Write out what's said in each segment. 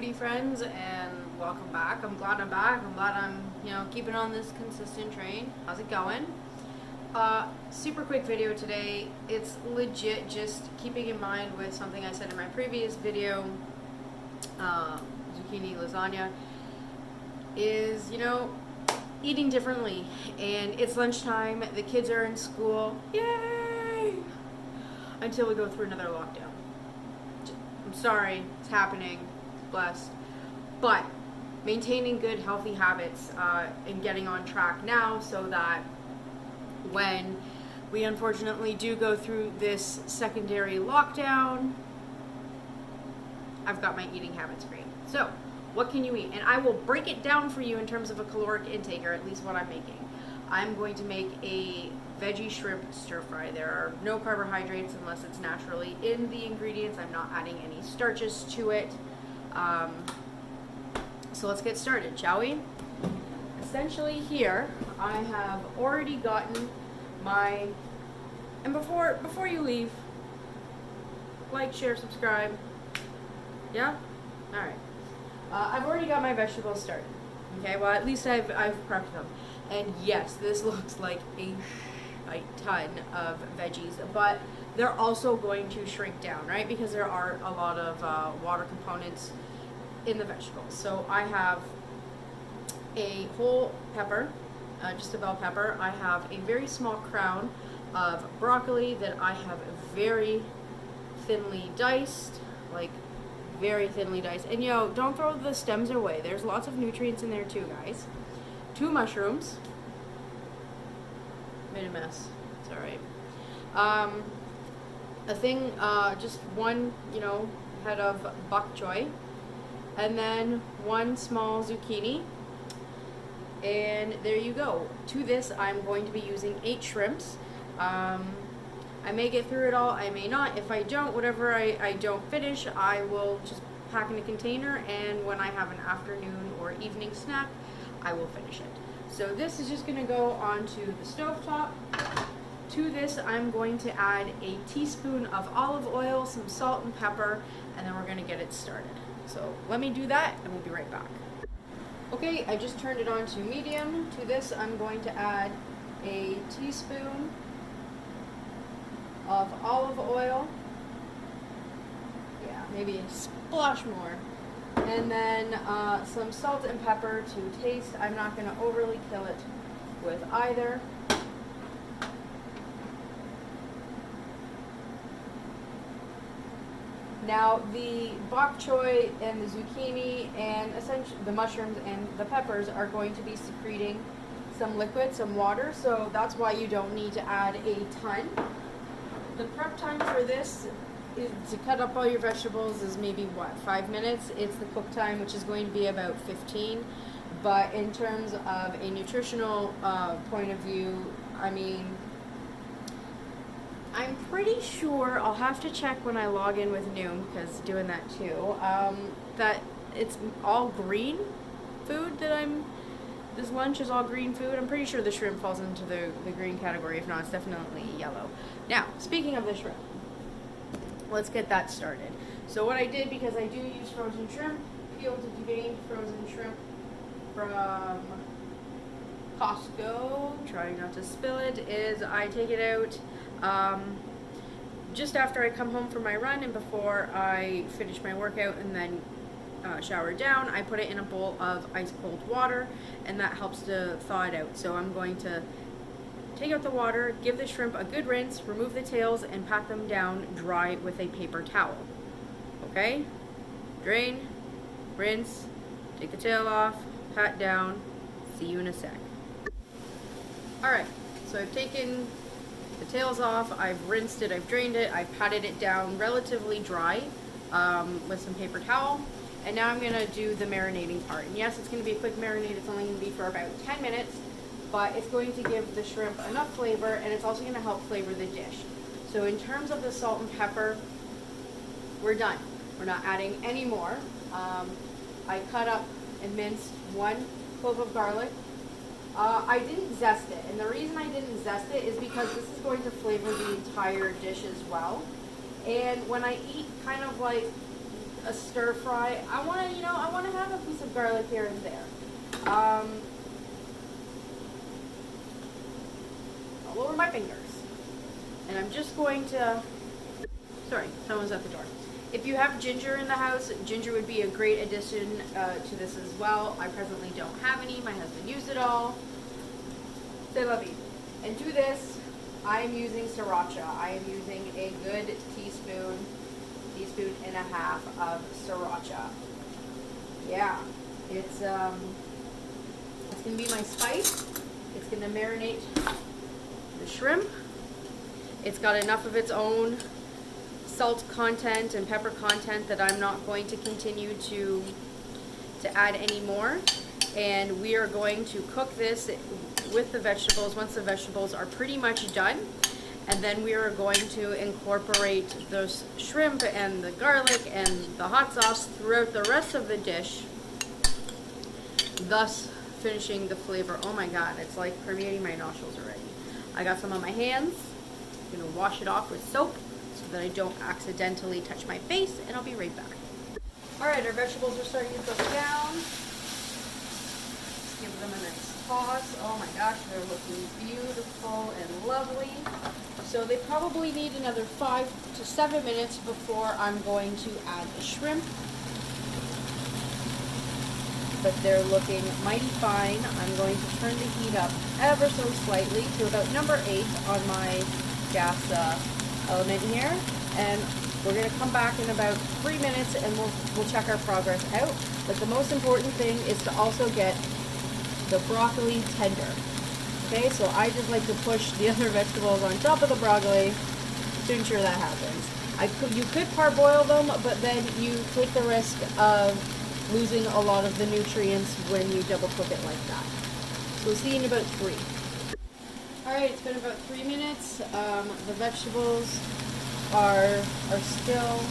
foodie friends, and welcome back. I'm glad I'm back. I'm glad I'm, keeping on this consistent train. How's it going? Super quick video today. It's legit just keeping in mind with something I said in my previous video, zucchini lasagna, is, eating differently. And it's lunchtime, the kids are in school, yay! Until we go through another lockdown. I'm sorry, it's happening, blessed. But maintaining good, healthy habits and getting on track now so that when we unfortunately do go through this secondary lockdown, I've got my eating habits great. So, what can you eat? And I will break it down for you in terms of a caloric intake, or at least what I'm making. I'm going to make a veggie shrimp stir fry. There are no carbohydrates unless it's naturally in the ingredients. I'm not adding any starches to it. So let's get started, shall we? Essentially here, I have already gotten my, and before you leave, like, share, subscribe. Yeah? Alright. I've already got my vegetables started. Okay, well at least I've prepped them. And yes, this looks like a ton of veggies, but they're also going to shrink down, right? Because there are a lot of water components in the vegetables. So I have a whole pepper, just a bell pepper. I have a very small crown of broccoli that I have very thinly diced, like very thinly diced. And don't throw the stems away. There's lots of nutrients in there too, guys. 2 mushrooms. Made a mess. It's alright. Just one, head of bok choy. And then 1 small zucchini. And there you go. To this, I'm going to be using 8 shrimps. I may get through it all, I may not. If I don't, whatever I don't finish, I will just pack in a container, and when I have an afternoon or evening snack, I will finish it. So this is just going to go onto the stovetop. To this, I'm going to add a teaspoon of olive oil, some salt and pepper, and then we're going to get it started. So let me do that, and we'll be right back. Okay, I just turned it on to medium. To this, I'm going to add a teaspoon of olive oil. Yeah, maybe a splash more. And then some salt and pepper to taste. I'm not going to overly kill it with either. Now the bok choy and the zucchini and essentially the mushrooms and the peppers are going to be secreting some liquid, some water, so that's why you don't need to add a ton. The prep time for this is to cut up all your vegetables is maybe 5 minutes. It's the cook time, which is going to be about 15. But in terms of a nutritional point of view, I mean, I'm pretty sure, I'll have to check when I log in with Noom, because doing that too, that it's all green food this lunch is all green food. I'm pretty sure the shrimp falls into the green category. If not, it's definitely yellow. Now, speaking of the shrimp, let's get that started. So what I did, because I do use frozen shrimp, peeled and deveined frozen shrimp from Costco, trying not to spill it, is I take it out just after I come home from my run and before I finish my workout, and then shower down. I put it in a bowl of ice cold water, and that helps to thaw it out. So I'm going to take out the water, give the shrimp a good rinse, remove the tails, and pat them down dry with a paper towel. Okay? Drain, rinse, take the tail off, pat down. See you in a sec. Alright, so I've taken the tails off, I've rinsed it, I've drained it, I've patted it down relatively dry with some paper towel. And now I'm going to do the marinating part. And yes, it's going to be a quick marinade. It's only going to be for about 10 minutes. But it's going to give the shrimp enough flavor, and it's also going to help flavor the dish. So in terms of the salt and pepper, we're done. We're not adding any more. I cut up and minced 1 clove of garlic. I didn't zest it. And the reason I didn't zest it is because this is going to flavor the entire dish as well. And when I eat kind of like a stir fry. I want to, I want to have a piece of garlic here and there. All over my fingers. And I'm just going to, sorry, someone's at the door. If you have ginger in the house, ginger would be a great addition to this as well. I presently don't have any. My husband used it all. C'est la vie. And to this, I am using sriracha. I am using a good teaspoon and a half of sriracha. Yeah, it's gonna be my spice. It's gonna marinate the shrimp. It's got enough of its own salt content and pepper content that I'm not going to continue to add any more. And we are going to cook this with the vegetables once the vegetables are pretty much done. And then we are going to incorporate those shrimp and the garlic and the hot sauce throughout the rest of the dish, thus finishing the flavor. Oh my God, it's like permeating my nostrils already. I got some on my hands. I'm gonna wash it off with soap so that I don't accidentally touch my face, and I'll be right back. All right, our vegetables are starting to cook down. Let's give them a nice toss. Oh my gosh, they're looking beautiful and lovely. So they probably need another 5 to 7 minutes before I'm going to add the shrimp. But they're looking mighty fine. I'm going to turn the heat up ever so slightly to about number 8 on my gas element here. And we're going to come back in about 3 minutes and we'll check our progress out. But the most important thing is to also get the broccoli tender. Okay, so I just like to push the other vegetables on top of the broccoli to ensure that happens. You could parboil them, but then you take the risk of losing a lot of the nutrients when you double cook it like that. So we'll see you in about 3. Alright, it's been about 3 minutes. The vegetables are still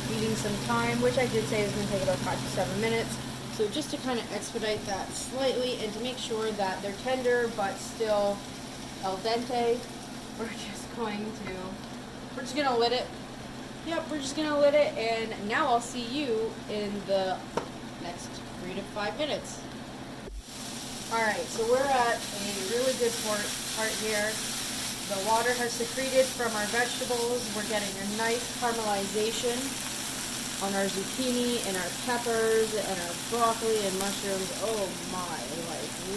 needing some time, which I did say is going to take about 5 to 7 minutes. So just to kind of expedite that slightly and to make sure that they're tender but still al dente, we're just going to let it. Yep, we're just going to let it, and now I'll see you in the next 3 to 5 minutes. Alright, so we're at a really good part here. The water has secreted from our vegetables. We're getting a nice caramelization on our zucchini and our peppers and our broccoli and mushrooms. Oh my,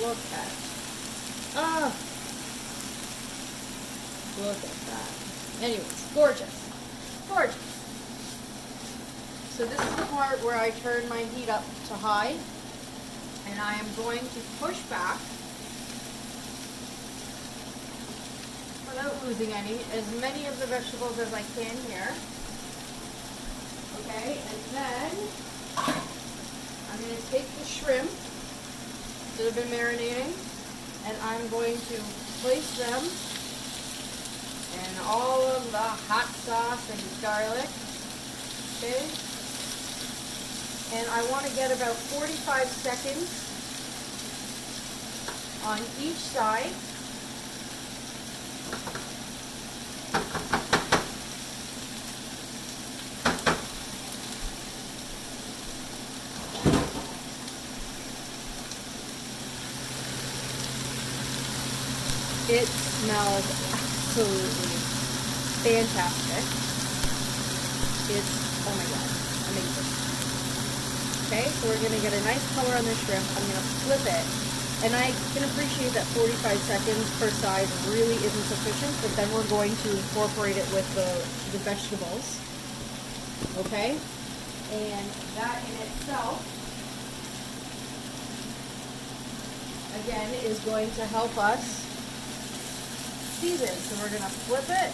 look at look at that. Anyways, gorgeous. Gorgeous. So this is the part where I turn my heat up to high, and I am going to push back without losing as many of the vegetables as I can here. Okay, and then I'm going to take the shrimp that have been marinating, and I'm going to place them in all of the hot sauce and garlic. Okay, and I want to get about 45 seconds on each side. It smells absolutely fantastic. It's, oh my God, amazing. Okay, so we're going to get a nice color on the shrimp. I'm going to flip it. And I can appreciate that 45 seconds per side really isn't sufficient, but then we're going to incorporate it with the vegetables. Okay? And that in itself, again, is going to help us season. So we're going to flip it.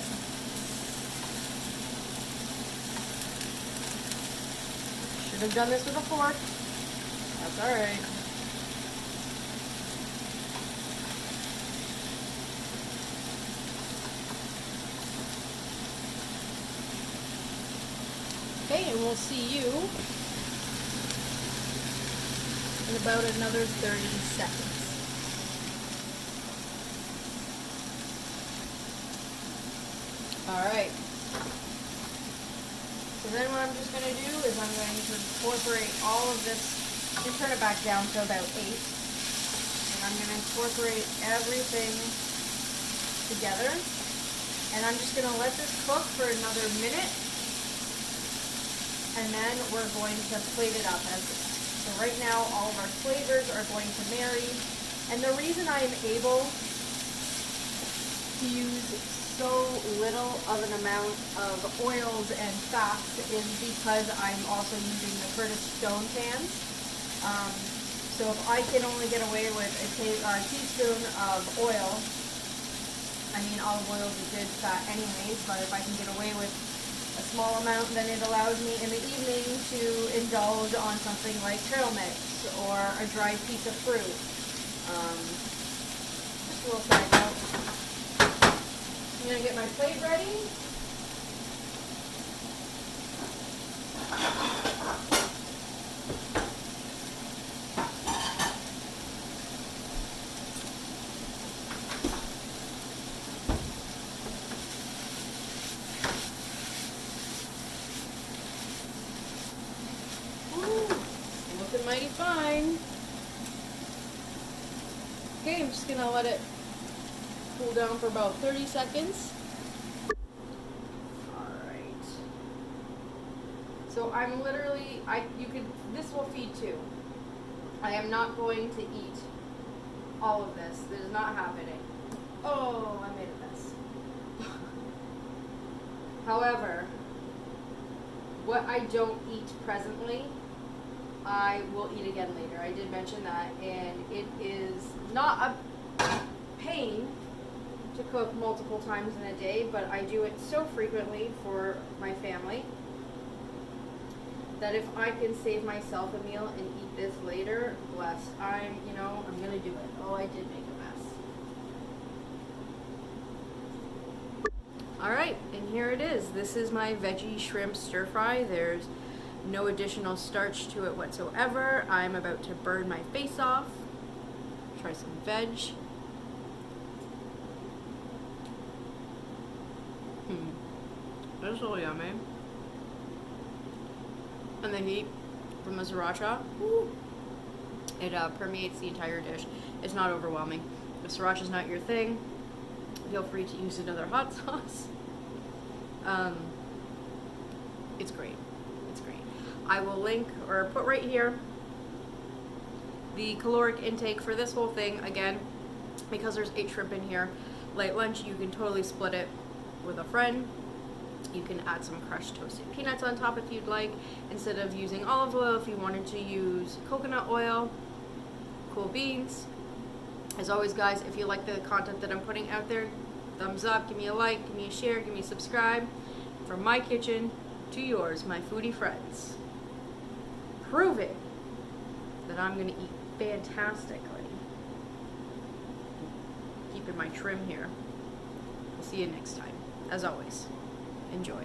Should have done this with a fork. That's alright. Okay, and we'll see you in about another 30 seconds. Alright. So then what I'm just going to do is I'm going to incorporate all of this and turn it back down to about 8. And I'm going to incorporate everything together. And I'm just going to let this cook for another minute. And then we're going to plate it up as this. So right now all of our flavors are going to marry. And the reason I am able to use so little of an amount of oils and fats is because I'm also using the Curtis Stone pans. So if I can only get away with a teaspoon of oil, I mean olive oil is a good fat anyways, but if I can get away with a small amount, then it allows me in the evening to indulge on something like trail mix or a dried piece of fruit. Just a little side note. I'm going to get my plate ready. Ooh, looking mighty fine. Okay, I'm just going to let it cool down for about 30 seconds. Alright. So I'm literally, this will feed 2. I am not going to eat all of this. This is not happening. Oh, I made a mess. However, what I don't eat presently, I will eat again later. I did mention that, and it is not a pain to cook multiple times in a day, but I do it so frequently for my family that if I can save myself a meal and eat this later, bless, I'm gonna do it. Oh, I did make a mess. Alright, and here it is. This is my veggie shrimp stir fry. There's no additional starch to it whatsoever. I'm about to burn my face off. Try some veg. It's so yummy. And the heat from the sriracha, it permeates the entire dish. It's not overwhelming. If sriracha's not your thing, feel free to use another hot sauce. It's great. It's great. I will link or put right here the caloric intake for this whole thing. Again, because there's 8 shrimp in here, light lunch, you can totally split it with a friend. You can add some crushed toasted peanuts on top if you'd like. Instead of using olive oil, if you wanted to use coconut oil, cool beans. As always, guys, if you like the content that I'm putting out there, thumbs up, give me a like, give me a share, give me a subscribe. From my kitchen to yours, my foodie friends. Proving that I'm going to eat fantastically. Keeping my trim here. We'll see you next time. As always, enjoy.